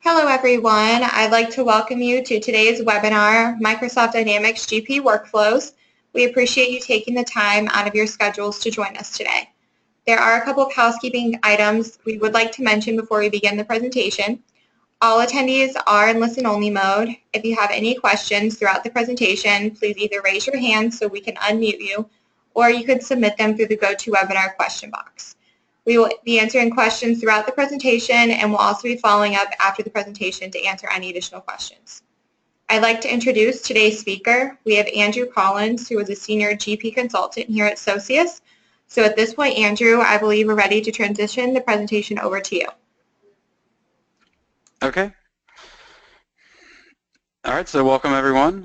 Hello everyone, I'd like to welcome you to today's webinar, Microsoft Dynamics GP Workflows. We appreciate you taking the time out of your schedules to join us today. There are a couple of housekeeping items we would like to mention before we begin the presentation. All attendees are in listen-only mode. If you have any questions throughout the presentation, please either raise your hand so we can unmute you, or you could submit them through the GoToWebinar question box. We will be answering questions throughout the presentation and will also be following up after the presentation to answer any additional questions. I'd like to introduce today's speaker. We have Andrew Collins, who is a senior GP consultant here at Socius. So at this point, Andrew, I believe we're ready to transition the presentation over to you. Okay. All right, so welcome everyone.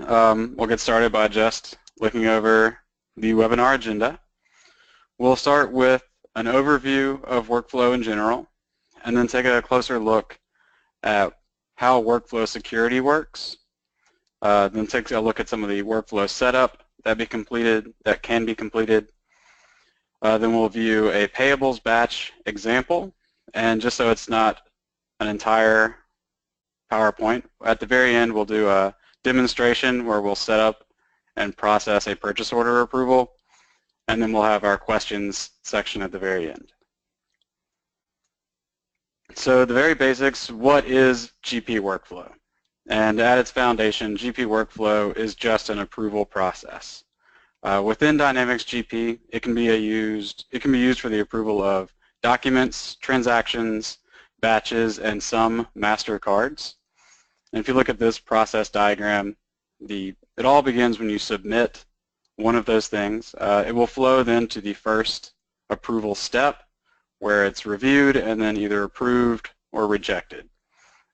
We'll get started by just looking over the webinar agenda. We'll start with an overview of workflow in general, and then take a closer look at how workflow security works. Then take a look at some of the workflow setup that can be completed. Then we'll view a payables batch example, and just so it's not an entire PowerPoint, at the very end we'll do a demonstration where we'll set up and process a purchase order approval, and then we'll have our questions section at the very end. So the very basics, what is GP workflow? And at its foundation, GP workflow is just an approval process. Within Dynamics GP, it can be used for the approval of documents, transactions, batches, and some master cards. And if you look at this process diagram, it all begins when you submit one of those things. It will flow then to the first approval step, where it's reviewed and then either approved or rejected.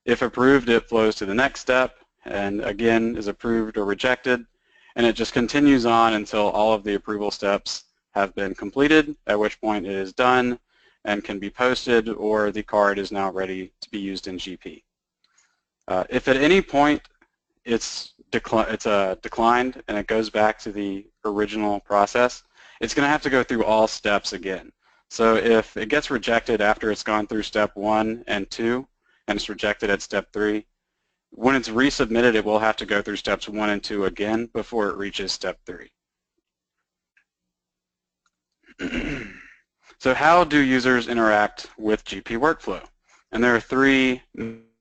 If approved, it flows to the next step and again is approved or rejected, and it just continues on until all of the approval steps have been completed, at which point it is done and can be posted, or the card is now ready to be used in GP. If at any point it's declined and it goes back to the original process, it's going to have to go through all steps again. So if it gets rejected after it's gone through step 1 and 2 and it's rejected at step 3, when it's resubmitted it will have to go through steps 1 and 2 again before it reaches step 3. So how do users interact with GP workflow? And there are 3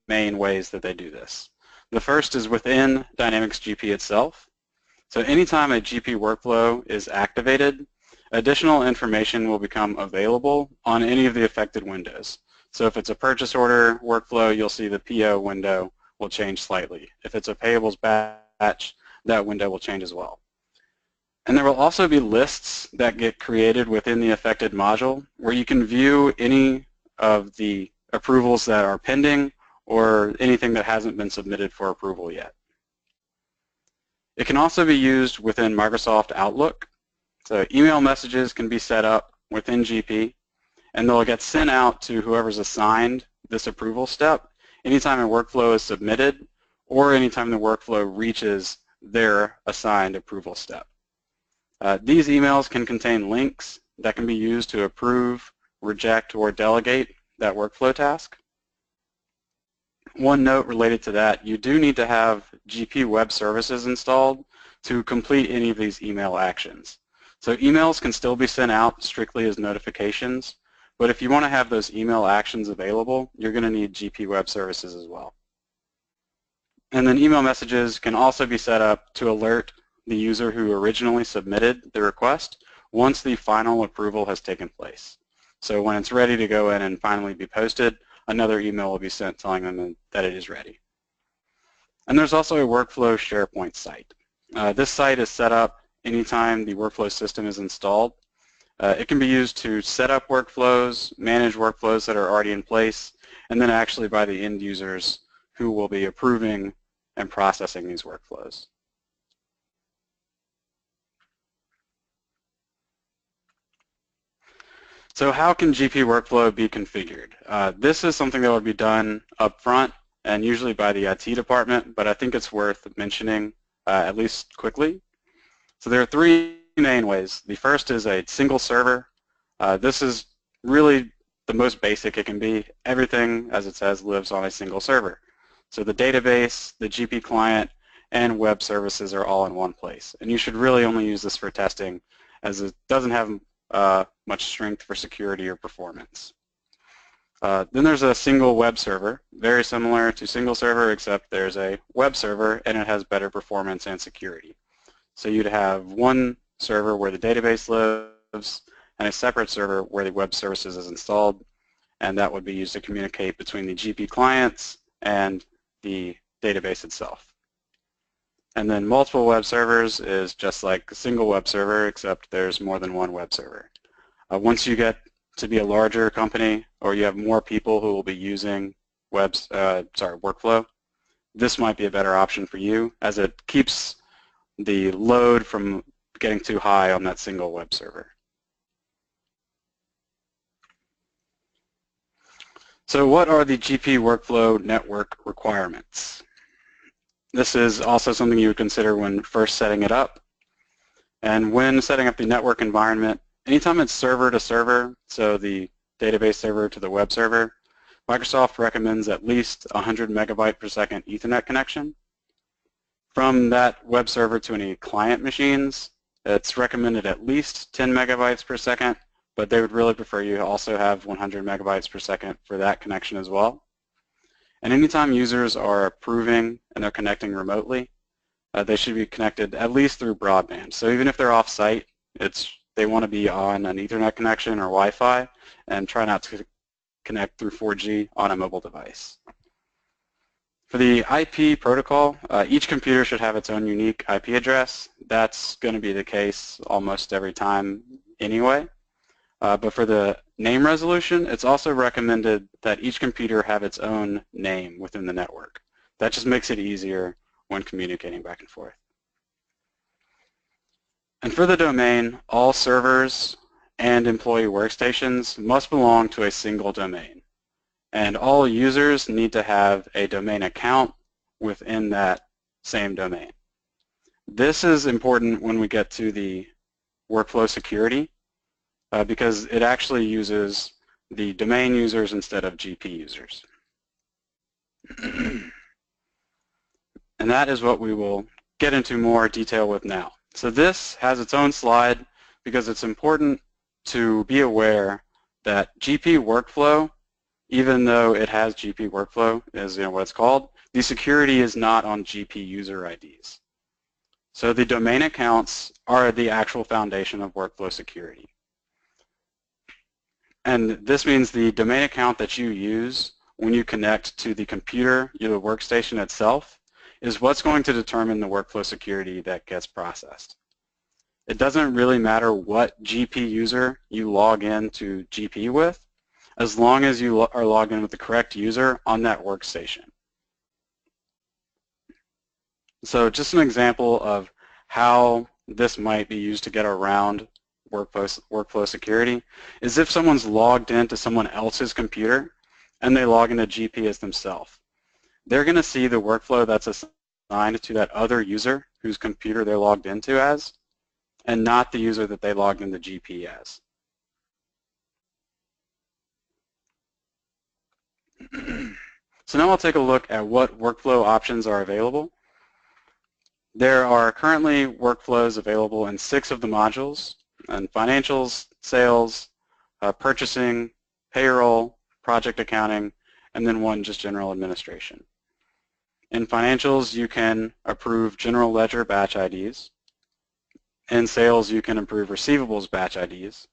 main ways that they do this. The first is within Dynamics GP itself. So anytime a GP workflow is activated, additional information will become available on any of the affected windows. So if it's a purchase order workflow, you'll see the PO window will change slightly. If it's a payables batch, that window will change as well. And there will also be lists that get created within the affected module where you can view any of the approvals that are pending or anything that hasn't been submitted for approval yet. It can also be used within Microsoft Outlook. So email messages can be set up within GP, and they'll get sent out to whoever's assigned this approval step anytime a workflow is submitted or anytime the workflow reaches their assigned approval step. These emails can contain links that can be used to approve, reject, or delegate that workflow task. One note related to that, you do need to have GP Web Services installed to complete any of these email actions. So emails can still be sent out strictly as notifications, but if you want to have those email actions available, you're going to need GP Web Services as well. And then email messages can also be set up to alert the user who originally submitted the request once the final approval has taken place. So when it's ready to go in and finally be posted, another email will be sent telling them that it is ready. And there's also a workflow SharePoint site. This site is set up anytime the workflow system is installed. It can be used to set up workflows, manage workflows that are already in place, and then actually by the end users who will be approving and processing these workflows. So how can GP workflow be configured? This is something that would be done up front and usually by the IT department, but I think it's worth mentioning at least quickly. So there are 3 main ways. The first is a single server. This is really the most basic it can be. Everything, as it says, lives on a single server. So the database, the GP client, and web services are all in one place. And you should really only use this for testing, as it doesn't have much strength for security or performance. Then there's a single web server, very similar to single server, except there's a web server and it has better performance and security. So you'd have one server where the database lives and a separate server where the web services is installed, and that would be used to communicate between the GP clients and the database itself. And then multiple web servers is just like a single web server, except there's more than one web server. Once you get to be a larger company or you have more people who will be using workflow, this might be a better option for you, as it keeps the load from getting too high on that single web server. So what are the GP workflow network requirements? This is also something you would consider when first setting it up. And when setting up the network environment, anytime it's server to server, so the database server to the web server, Microsoft recommends at least 100 megabyte per second Ethernet connection. From that web server to any client machines, it's recommended at least 10 megabytes per second, but they would really prefer you also have 100 megabytes per second for that connection as well. And anytime users are approving and they're connecting remotely, they should be connected at least through broadband. So even if they're off-site, they want to be on an Ethernet connection or Wi-Fi, and try not to connect through 4G on a mobile device. For the IP protocol, each computer should have its own unique IP address. That's going to be the case almost every time anyway. But for the name resolution, it's also recommended that each computer have its own name within the network. That just makes it easier when communicating back and forth. And for the domain, all servers and employee workstations must belong to a single domain. And all users need to have a domain account within that same domain. This is important when we get to the workflow security, because it actually uses the domain users instead of GP users. And that is what we will get into more detail with now. So this has its own slide because it's important to be aware that GP workflow, even though it has GP workflow, is what it's called, the security is not on GP user IDs. So the domain accounts are the actual foundation of workflow security. And this means the domain account that you use when you connect to the computer, the workstation itself, is what's going to determine the workflow security that gets processed. It doesn't really matter what GP user you log in to GP with, as long as you are logged in with the correct user on that workstation. So just an example of how this might be used to get around workflow security is if someone's logged into someone else's computer and they log into GP as themselves. They're going to see the workflow that's assigned to that other user whose computer they're logged into as, and not the user that they logged into GP as. So now I'll take a look at what workflow options are available. There are currently workflows available in 6 of the modules, and financials, sales, purchasing, payroll, project accounting, and then one just general administration. In financials, you can approve general ledger batch IDs. In sales, you can approve receivables batch IDs.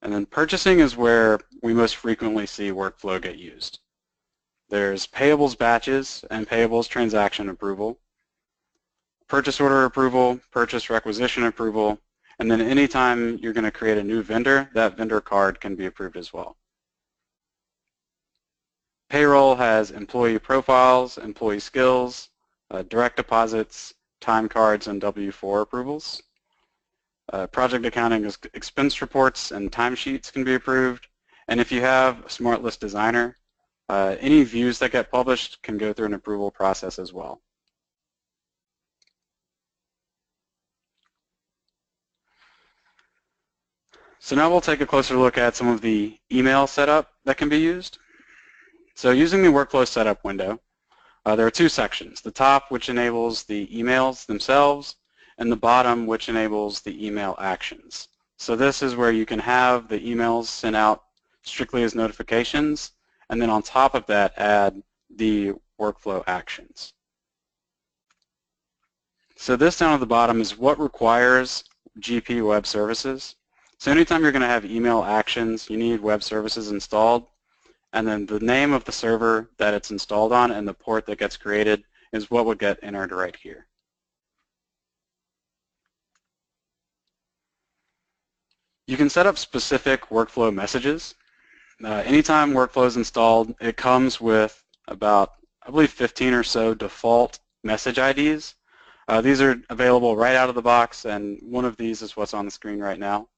And then purchasing is where we most frequently see workflow get used. There's payables batches and payables transaction approval, purchase order approval, purchase requisition approval, and then anytime you're going to create a new vendor, that vendor card can be approved as well. Payroll has employee profiles, employee skills, direct deposits, time cards, and W-4 approvals. Project accounting is expense reports and timesheets can be approved. And if you have a SmartList Designer, any views that get published can go through an approval process as well. So now we'll take a closer look at some of the email setup that can be used. So using the workflow setup window, There are two sections, the top which enables the emails themselves and the bottom which enables the email actions. So this is where you can have the emails sent out strictly as notifications, and then on top of that add the workflow actions. So this down at the bottom is what requires GP Web Services. So anytime you're going to have email actions, you need web services installed, and then the name of the server that it's installed on and the port that gets created is what would get entered right here. You can set up specific workflow messages. Anytime workflow is installed, it comes with about, I believe, 15 or so default message IDs. These are available right out of the box, and one of these is what's on the screen right now.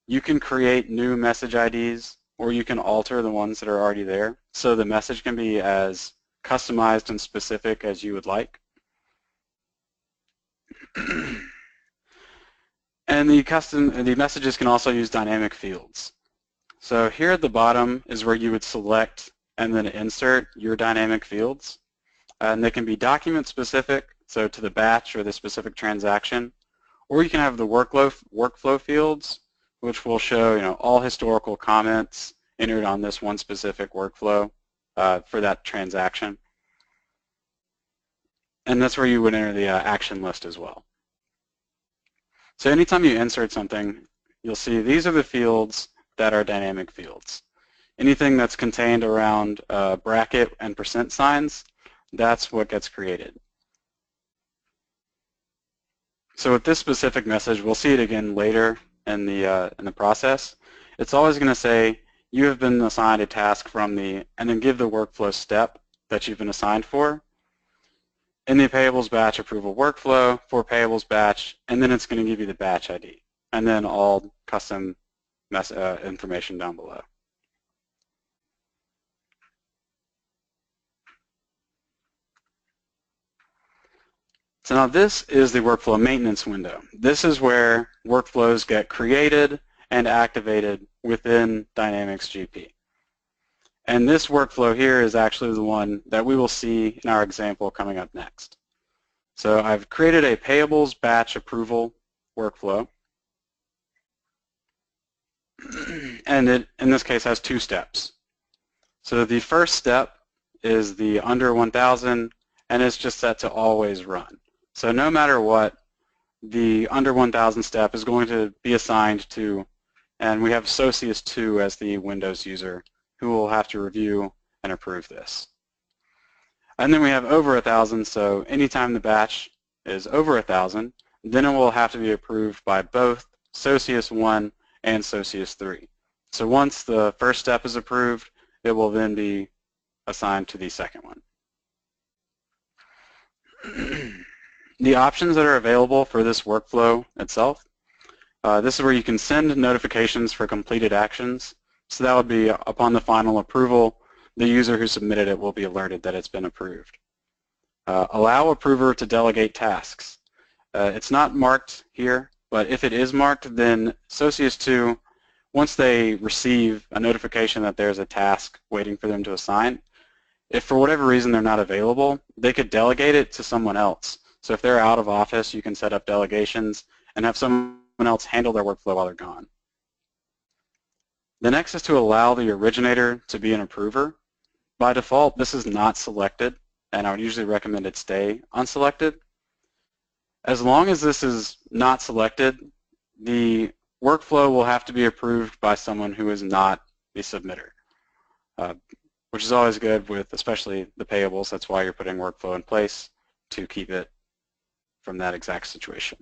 You can create new message IDs, or you can alter the ones that are already there, so the message can be as customized and specific as you would like. And the messages can also use dynamic fields. So here at the bottom is where you would select and then insert your dynamic fields. And they can be document specific, so to the batch or the specific transaction, or you can have the workflow fields, which will show all historical comments entered on this one specific workflow for that transaction. And that's where you would enter the action list as well. So anytime you insert something, you'll see these are the fields that are dynamic fields. Anything that's contained around bracket and percent signs, that's what gets created. So with this specific message, we'll see it again later in the process. It's always going to say you have been assigned a task from and then give the workflow step that you've been assigned for. In the payables batch approval workflow for payables batch, and then it's going to give you the batch ID, and then all custom information down below. So now this is the workflow maintenance window. This is where workflows get created and activated within Dynamics GP. And this workflow here is actually the one that we will see in our example coming up next. So I've created a payables batch approval workflow. And it, in this case, has two steps. So the first step is the under 1,000, and it's just set to always run. So no matter what, the under 1,000 step is going to be assigned to, and we have Socius 2 as the Windows user who will have to review and approve this. And then we have over 1,000, so anytime the batch is over 1,000, then it will have to be approved by both Socius 1 and Socius 3. So once the first step is approved, it will then be assigned to the second one. The options that are available for this workflow itself, this is where you can send notifications for completed actions. So that would be upon the final approval, the user who submitted it will be alerted that it's been approved. Allow approver to delegate tasks. It's not marked here, but if it is marked, then Socius 2, once they receive a notification that there's a task waiting for them to assign, if for whatever reason they're not available, they could delegate it to someone else. So if they're out of office, you can set up delegations and have someone else handle their workflow while they're gone. The next is to allow the originator to be an approver. By default, this is not selected, and I would usually recommend it stay unselected. As long as this is not selected, the workflow will have to be approved by someone who is not the submitter, which is always good with especially the payables. That's why you're putting workflow in place, to keep it from that exact situation.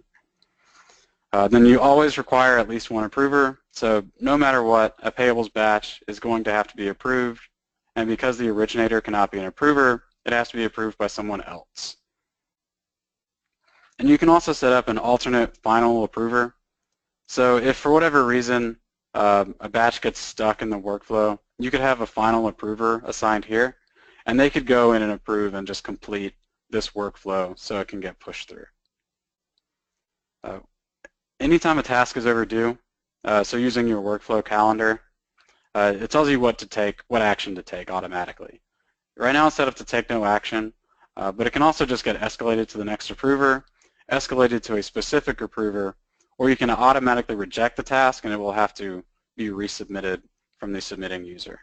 Then you always require at least one approver, so no matter what, a payables batch is going to have to be approved, and because the originator cannot be an approver, it has to be approved by someone else. And you can also set up an alternate final approver. So if for whatever reason a batch gets stuck in the workflow, you could have a final approver assigned here, and they could go in and approve and just complete this workflow so it can get pushed through. Anytime a task is overdue, so using your workflow calendar, it tells you what action to take automatically. Right now it's set up to take no action, but it can also just get escalated to the next approver, escalated to a specific approver, or you can automatically reject the task and it will have to be resubmitted from the submitting user.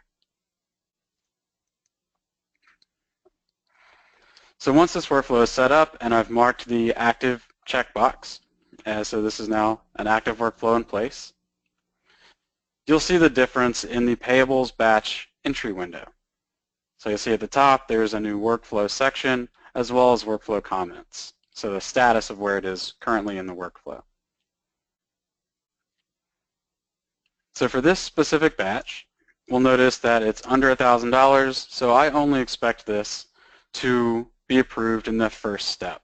So once this workflow is set up and I've marked the active checkbox, so this is now an active workflow in place, you'll see the difference in the payables batch entry window. So you'll see at the top there's a new workflow section as well as workflow comments. So the status of where it is currently in the workflow. So for this specific batch, we'll notice that it's under $1,000, so I only expect this to be approved in the first step.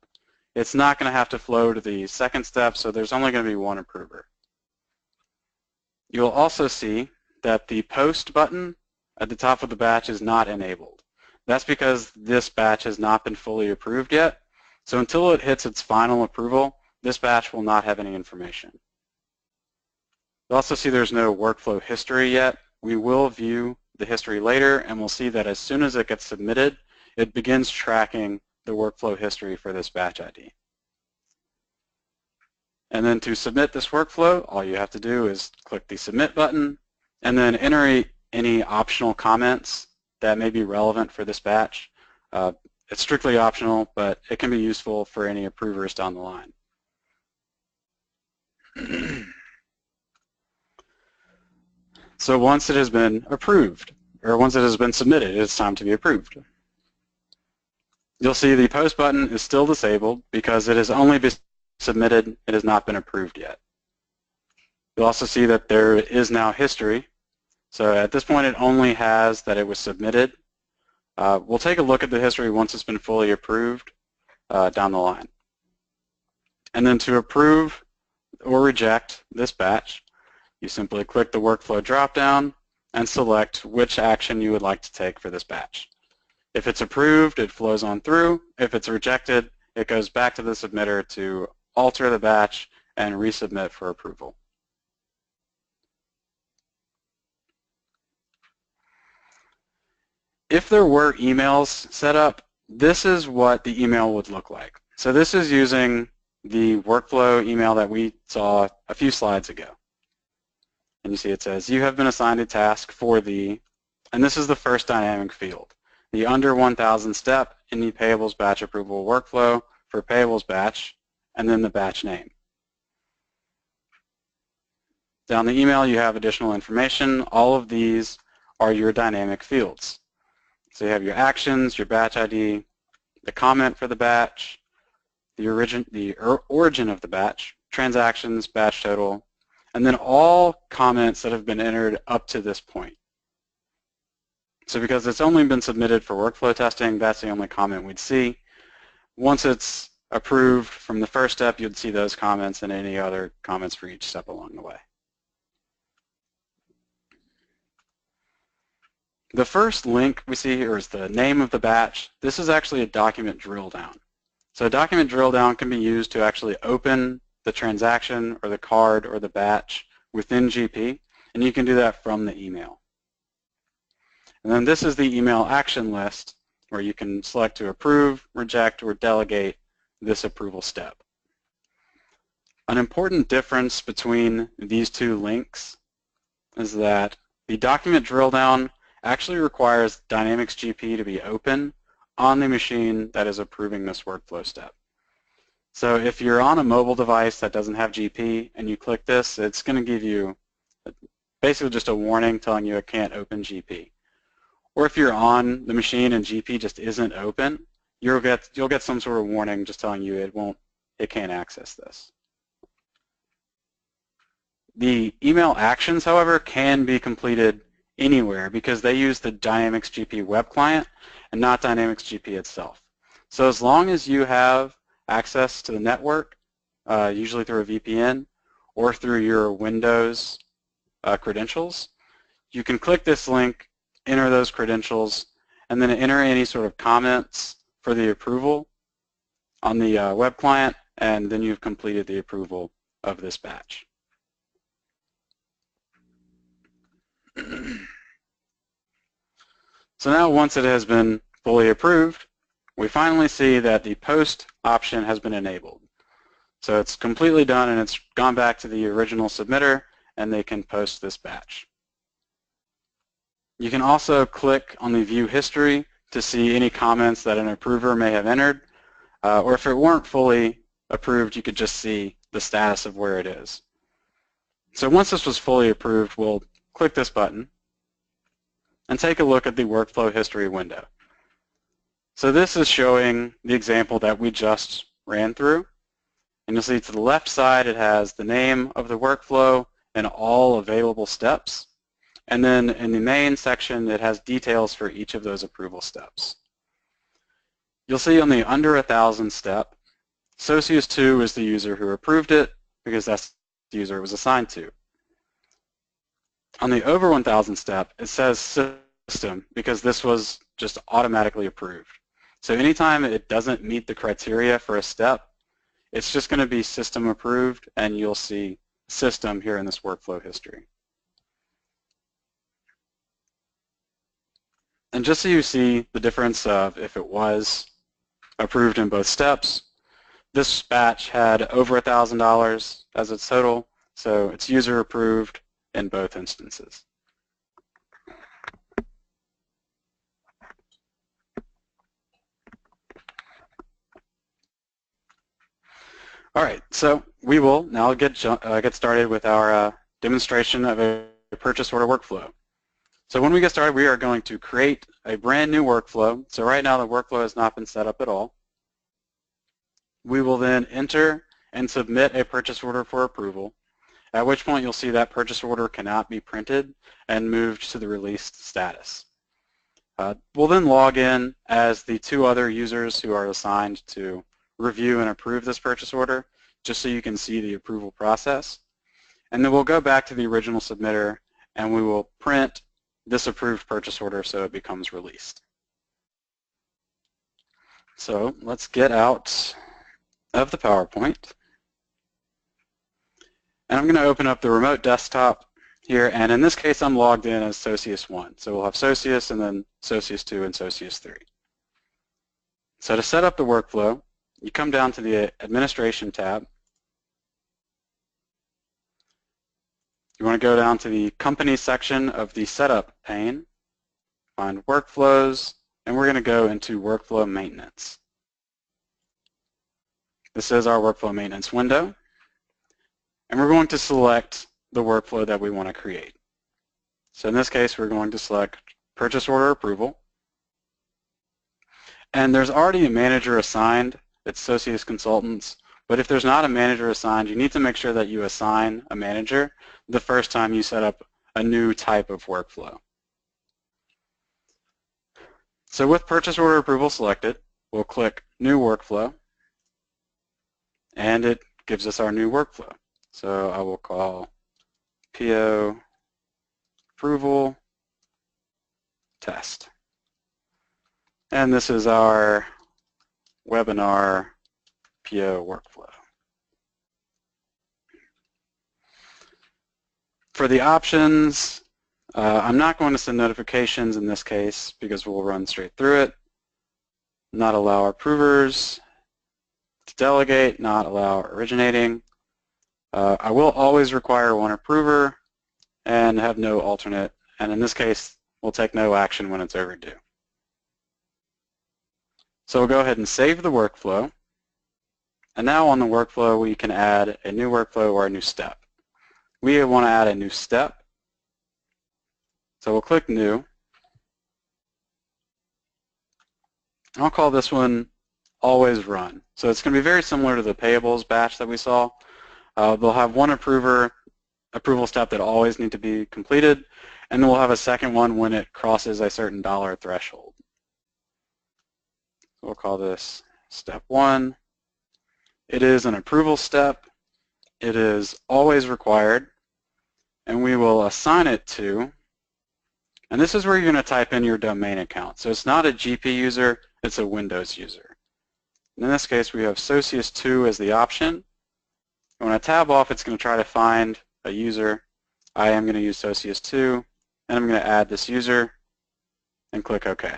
It's not going to have to flow to the second step, so there's only going to be one approver. You'll also see that the post button at the top of the batch is not enabled. That's because this batch has not been fully approved yet, so until it hits its final approval, this batch will not have any information. You'll also see there's no workflow history yet. We will view the history later, and we'll see that as soon as it gets submitted, it begins tracking the workflow history for this batch ID. And then to submit this workflow, all you have to do is click the Submit button and then enter any optional comments that may be relevant for this batch. It's strictly optional, but it can be useful for any approvers down the line. So once it has been approved, or once it has been submitted, it's time to be approved. You'll see the post button is still disabled because it has only been submitted, it has not been approved yet. You'll also see that there is now history. So at this point it only has that it was submitted. We'll take a look at the history once it's been fully approved down the line. And then to approve or reject this batch, you simply click the workflow drop-down and select which action you would like to take for this batch. If it's approved, it flows on through. If it's rejected, it goes back to the submitter to alter the batch and resubmit for approval. If there were emails set up, this is what the email would look like. So this is using the workflow email that we saw a few slides ago. And you see it says, you have been assigned a task for the, and this is the first dynamic field, the under 1,000 step in the payables batch approval workflow for payables batch, and then the batch name. Down the email you have additional information. All of these are your dynamic fields. So you have your actions, your batch ID, the comment for the batch, the origin of the batch, transactions, batch total, and then all comments that have been entered up to this point. So because it's only been submitted for workflow testing, that's the only comment we'd see. Once it's approved from the first step, you'd see those comments and any other comments for each step along the way. The first link we see here is the name of the batch. This is actually a document drill down. So a document drill down can be used to actually open the transaction or the card or the batch within GP, and you can do that from the email. And then this is the email action list where you can select to approve, reject, or delegate this approval step. An important difference between these two links is that the document drill down actually requires Dynamics GP to be open on the machine that is approving this workflow step. So if you're on a mobile device that doesn't have GP and you click this, it's going to give you basically just a warning telling you it can't open GP. Or if you're on the machine and GP just isn't open, you'll get some sort of warning just telling you it can't access this. The email actions, however, can be completed anywhere because they use the Dynamics GP web client and not Dynamics GP itself. So as long as you have access to the network, usually through a VPN or through your Windows credentials, you can click this link, enter those credentials, and then enter any sort of comments for the approval on the web client, and then you've completed the approval of this batch. So now once it has been fully approved, we finally see that the post option has been enabled. So it's completely done and it's gone back to the original submitter and they can post this batch. You can also click on the view history to see any comments that an approver may have entered, or if it weren't fully approved, you could just see the status of where it is. So once this was fully approved, we'll click this button and take a look at the workflow history window. So this is showing the example that we just ran through. And you'll see to the left side it has the name of the workflow and all available steps. And then in the main section it has details for each of those approval steps. You'll see on the under 1,000 step, Socius2 is the user who approved it because that's the user it was assigned to. On the over 1,000 step, it says system because this was just automatically approved. So anytime it doesn't meet the criteria for a step, it's just going to be system approved and you'll see system here in this workflow history. And just so you see the difference of if it was approved in both steps, this batch had over $1,000 as its total, so it's user approved in both instances. All right, so we will now get started with our demonstration of a purchase order workflow. So when we get started, we are going to create a brand new workflow. So right now the workflow has not been set up at all. We will then enter and submit a purchase order for approval, at which point you'll see that purchase order cannot be printed and moved to the released status. We'll then log in as the two other users who are assigned to review and approve this purchase order, just so you can see the approval process. And then we'll go back to the original submitter and we will print this approved purchase order so it becomes released. So let's get out of the PowerPoint. And I'm going to open up the remote desktop here, and in this case I'm logged in as Socius1. So we'll have Socius and then Socius2 and Socius3. So to set up the workflow, you come down to the Administration tab. You want to go down to the Company section of the Setup pane, find Workflows, and we're going to go into Workflow Maintenance. This is our Workflow Maintenance window, and we're going to select the workflow that we want to create. So in this case, we're going to select Purchase Order Approval, and there's already a manager assigned. It's Socius Consultants. But if there's not a manager assigned, you need to make sure that you assign a manager the first time you set up a new type of workflow. So with purchase order approval selected, we'll click New Workflow, and it gives us our new workflow. So I will call PO Approval Test. And this is our webinar PO workflow. For the options, I'm not going to send notifications in this case because we'll run straight through it. Not allow approvers to delegate, not allow originating. I will always require one approver and have no alternate, and in this case we'll take no action when it's overdue. So we'll go ahead and save the workflow. And now on the workflow, we can add a new workflow or a new step. We want to add a new step. So we'll click New. I'll call this one Always Run. So it's going to be very similar to the payables batch that we saw. They'll have one approval step that always need to be completed, and then we'll have a second one when it crosses a certain dollar threshold. So we'll call this Step 1. It is an approval step. It is always required, and we will assign it to, and this is where you're going to type in your domain account. So it's not a GP user, it's a Windows user. And in this case, we have Socius2 as the option. When I tab off, it's going to try to find a user. I am going to use Socius2, and I'm going to add this user and click OK.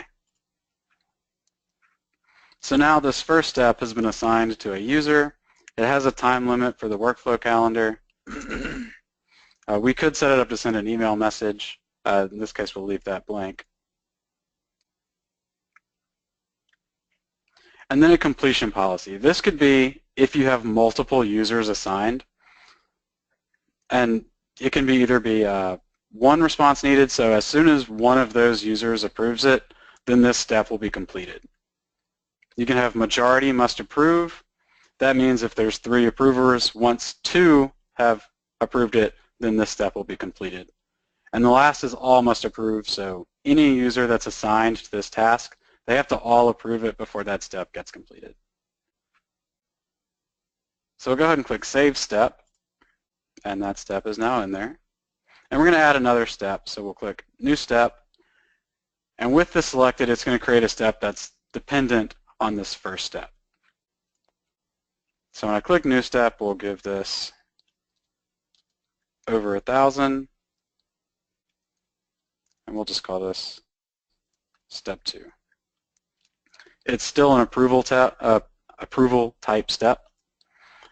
So now this first step has been assigned to a user. It has a time limit for the workflow calendar. We could set it up to send an email message. In this case, we'll leave that blank. And then a completion policy. This could be if you have multiple users assigned. And it can either be one response needed, so as soon as one of those users approves it, then this step will be completed. You can have majority must approve. That means if there's 3 approvers, once 2 have approved it, then this step will be completed. And the last is all must approve, so any user that's assigned to this task, they have to all approve it before that step gets completed. So we'll go ahead and click Save Step, and that step is now in there. And we're going to add another step, so we'll click New Step. And with this selected, it's going to create a step that's dependent on this first step. So when I click New Step, we'll give this over 1,000, and we'll just call this Step 2. It's still an approval type step.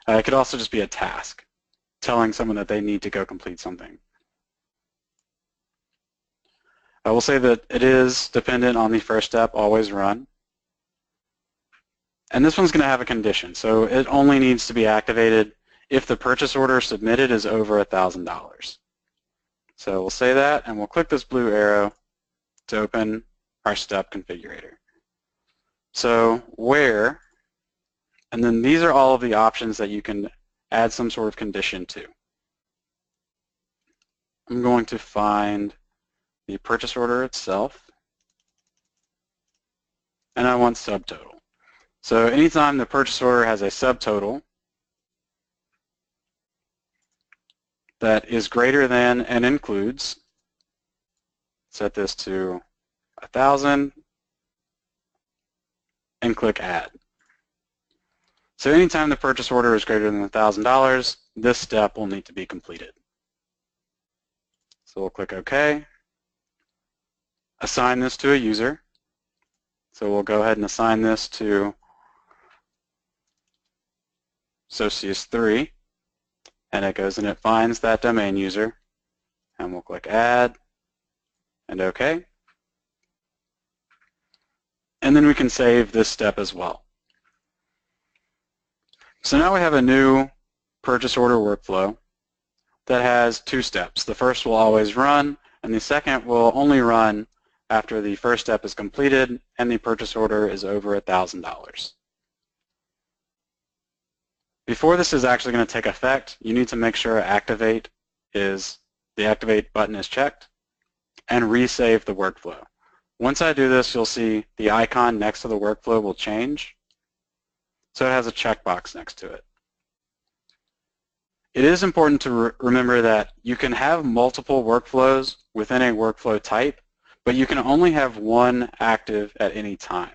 It could also just be a task, telling someone that they need to go complete something. I will say that it is dependent on the first step, always run. And this one's going to have a condition, so it only needs to be activated if the purchase order submitted is over $1,000. So we'll say that, and we'll click this blue arrow to open our step configurator. So where, and then these are all of the options that you can add some sort of condition to. I'm going to find the purchase order itself, and I want subtotal. So anytime the purchase order has a subtotal that is greater than and includes, set this to 1,000 and click Add. So anytime the purchase order is greater than $1,000, this step will need to be completed. So we'll click OK. Assign this to a user. So we'll go ahead and assign this to Socius 3, and it goes and it finds that domain user, and we'll click Add and OK. And then we can save this step as well. So now we have a new purchase order workflow that has 2 steps. The first will always run, and the second will only run after the first step is completed and the purchase order is over $1,000. Before this is actually going to take effect, you need to make sure the Activate button is checked and resave the workflow. Once I do this, you'll see the icon next to the workflow will change. So it has a checkbox next to it. It is important to remember that you can have multiple workflows within a workflow type, but you can only have one active at any time.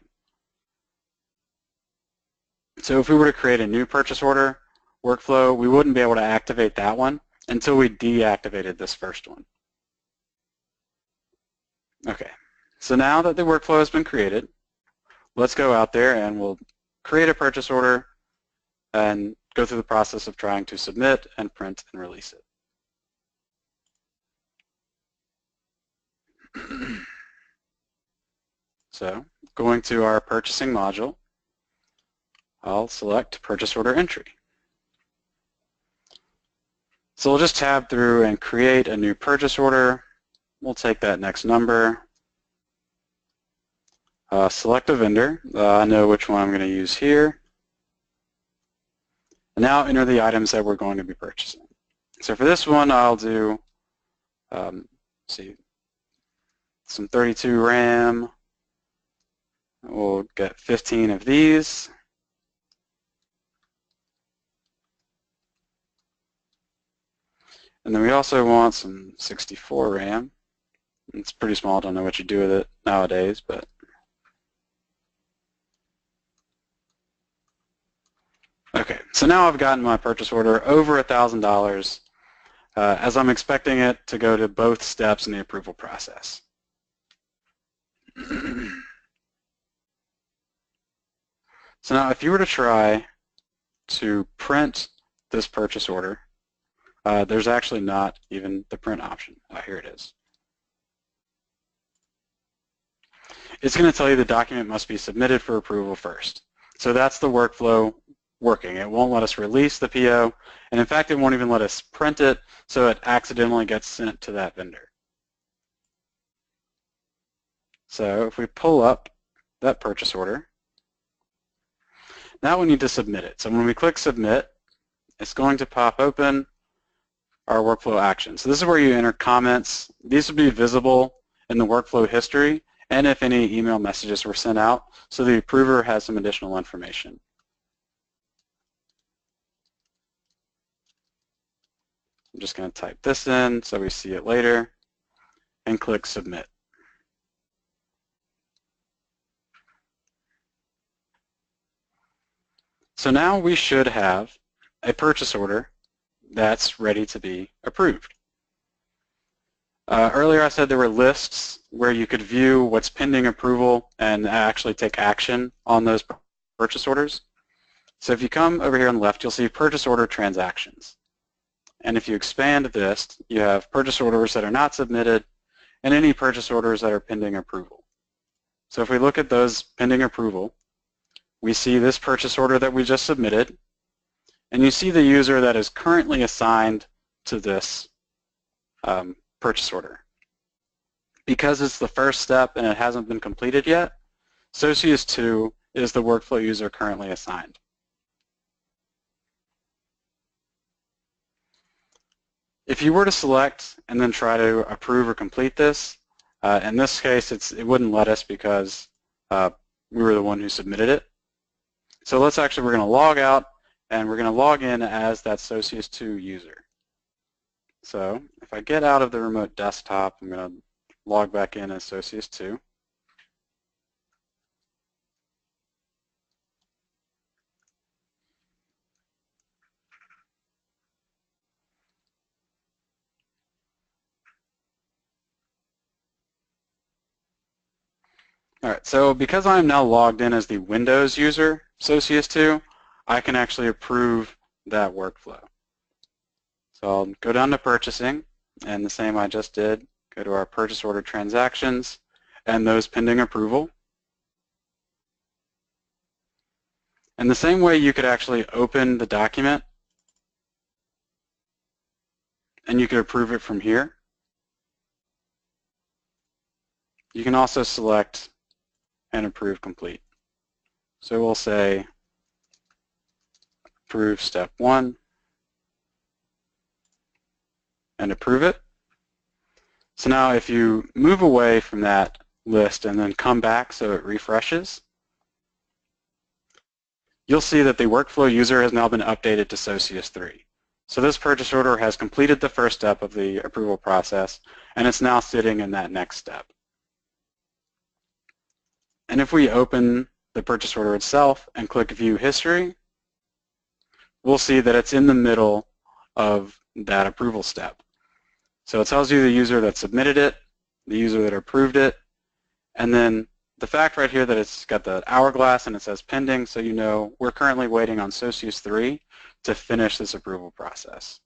So if we were to create a new purchase order workflow, we wouldn't be able to activate that one until we deactivated this first one. Okay, so now that the workflow has been created, let's go out there and we'll create a purchase order and go through the process of trying to submit and print and release it. So going to our purchasing module, I'll select purchase order entry. So we'll just tab through and create a new purchase order. We'll take that next number. Select a vendor. I know which one I'm going to use here. And now enter the items that we're going to be purchasing. So for this one, I'll do some 32 RAM. We'll get 15 of these. And then we also want some 64 RAM. It's pretty small, don't know what you do with it nowadays, but okay, so now I've gotten my purchase order over $1,000 as I'm expecting it to go to both steps in the approval process. So now if you were to try to print this purchase order, there's actually not even the print option. Here it is. It's going to tell you the document must be submitted for approval first. So that's the workflow working. It won't let us release the PO, and in fact it won't even let us print it, so it accidentally gets sent to that vendor. So if we pull up that purchase order, now we need to submit it. So when we click submit, it's going to pop open our workflow action. So this is where you enter comments. These will be visible in the workflow history and if any email messages were sent out, so the approver has some additional information. I'm just going to type this in so we see it later and click submit. So now we should have a purchase order that's ready to be approved. Earlier I said there were lists where you could view what's pending approval and actually take action on those purchase orders. So if you come over here on the left, you'll see purchase order transactions. And if you expand this, you have purchase orders that are not submitted and any purchase orders that are pending approval. So if we look at those pending approval, we see this purchase order that we just submitted, and you see the user that is currently assigned to this purchase order. Because it's the first step and it hasn't been completed yet, Socius 2 is the workflow user currently assigned. If you were to select and then try to approve or complete this, in this case it wouldn't let us because we were the one who submitted it. So we're going to log out and we're going to log in as that Socius 2 user. So if I get out of the remote desktop, I'm going to log back in as Socius 2. All right, so because I'm now logged in as the Windows user, Socius 2, I can actually approve that workflow. So I'll go down to purchasing, and the same I just did, go to our purchase order transactions, and those pending approval. And the same way you could actually open the document, and you could approve it from here. You can also select and approve complete. So we'll say approve step 1 and approve it. So now if you move away from that list and then come back so it refreshes, you'll see that the workflow user has now been updated to Socius 3. So this purchase order has completed the first step of the approval process, and it's now sitting in that next step. And if we open the purchase order itself and click View History, we'll see that it's in the middle of that approval step. So it tells you the user that submitted it, the user that approved it, and then the fact right here that it's got the hourglass and it says pending, so you know we're currently waiting on Socius 3 to finish this approval process.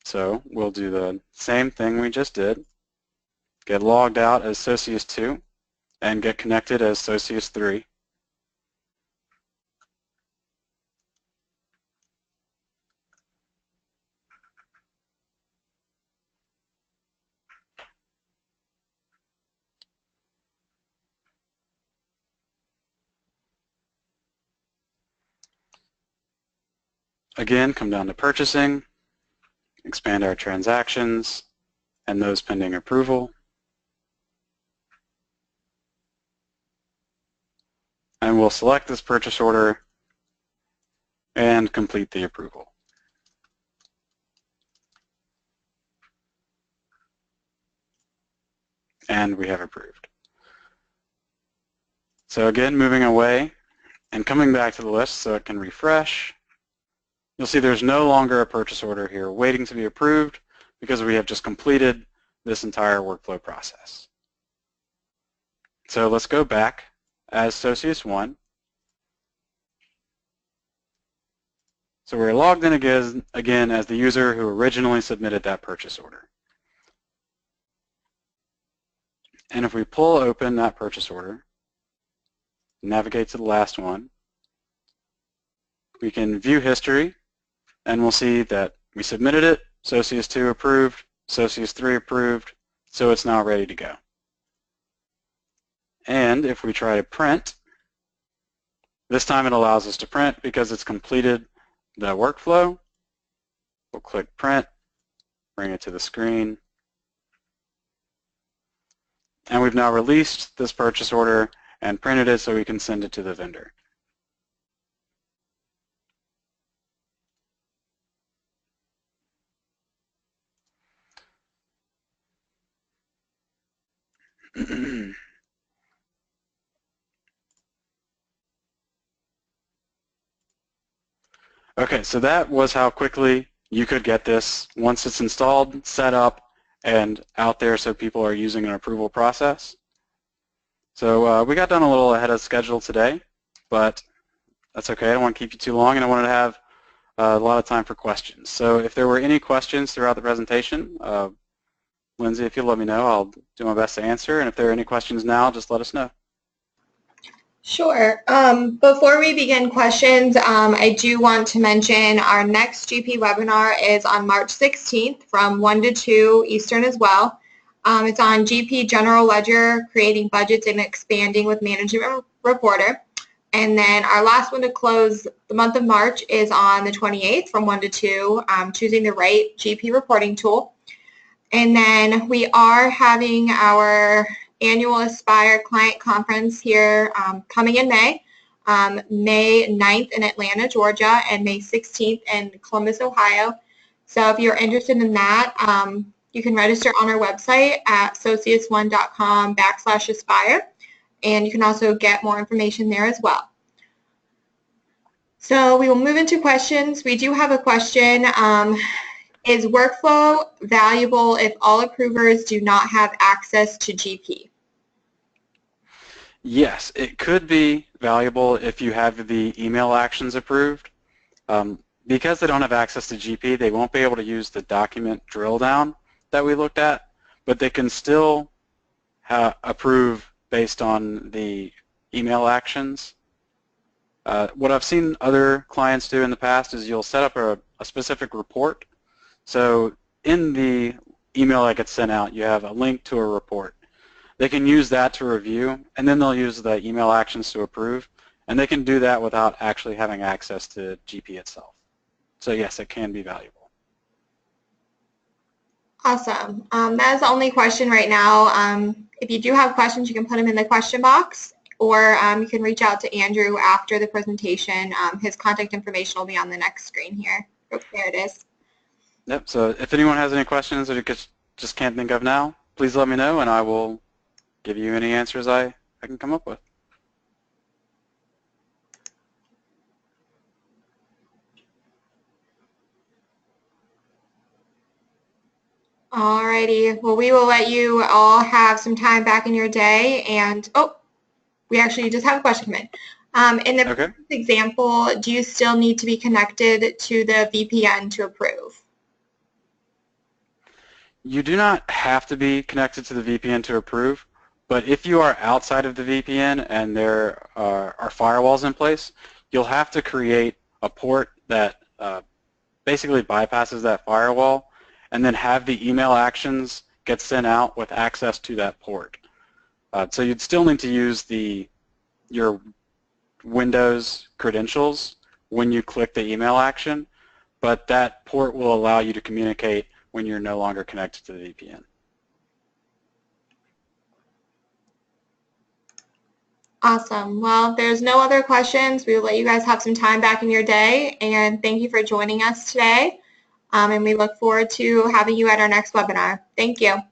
So we'll do the same thing we just did. Get logged out as Socius 2 and get connected as Socius 3. Again, come down to purchasing, expand our transactions and those pending approval. And we'll select this purchase order and complete the approval. And we have approved. So again, moving away and coming back to the list so it can refresh, you'll see there's no longer a purchase order here waiting to be approved because we have just completed this entire workflow process. So let's go back as Socius 1. So we're logged in again as the user who originally submitted that purchase order. And if we pull open that purchase order, navigate to the last one, we can view history, and we'll see that we submitted it, Socius 2 approved, Socius 3 approved, so it's now ready to go. And if we try to print, this time it allows us to print because it's completed the workflow. We'll click print, bring it to the screen, and we've now released this purchase order and printed it so we can send it to the vendor. Okay, so that was how quickly you could get this once it's installed, set up, and out there so people are using an approval process. So we got done a little ahead of schedule today, but that's okay. I don't want to keep you too long, and I wanted to have a lot of time for questions. So if there were any questions throughout the presentation, Lindsay, if you'll let me know, I'll do my best to answer. And if there are any questions now, just let us know. Sure. Before we begin questions, I do want to mention our next GP webinar is on March 16th from 1 to 2 Eastern as well. It's on GP General Ledger, creating budgets and expanding with Management Reporter. And then our last one to close the month of March is on the 28th from 1 to 2, choosing the right GP reporting tool. And then we are having our annual Aspire Client Conference here coming in May, May 9th in Atlanta, Georgia, and May 16th in Columbus, Ohio. So if you're interested in that, you can register on our website at socius1.com/aspire, and you can also get more information there as well. So we will move into questions. We do have a question. Is workflow valuable if all approvers do not have access to GP? Yes, it could be valuable if you have the email actions approved. Because they don't have access to GP, they won't be able to use the document drill down that we looked at, but they can still approve based on the email actions. What I've seen other clients do in the past is you'll set up a specific report. So in the email that gets sent out, you have a link to a report. They can use that to review, and then they'll use the email actions to approve, and they can do that without actually having access to GP itself. So yes, it can be valuable. Awesome. That is the only question right now. If you do have questions, you can put them in the question box, or you can reach out to Andrew after the presentation. His contact information will be on the next screen here. Oh, there it is. Yep, so if anyone has any questions that you just can't think of now, please let me know, and I will give you any answers I can come up with. Alrighty, well, we will let you all have some time back in your day, and we actually just have a question come in. In the example, do you still need to be connected to the VPN to approve? You do not have to be connected to the VPN to approve, but if you are outside of the VPN and there are firewalls in place, you'll have to create a port that basically bypasses that firewall and then have the email actions get sent out with access to that port. So you'd still need to use your Windows credentials when you click the email action, but that port will allow you to communicate when you're no longer connected to the VPN. Awesome. Well, if there's no other questions, we will let you guys have some time back in your day, and thank you for joining us today, and we look forward to having you at our next webinar. Thank you.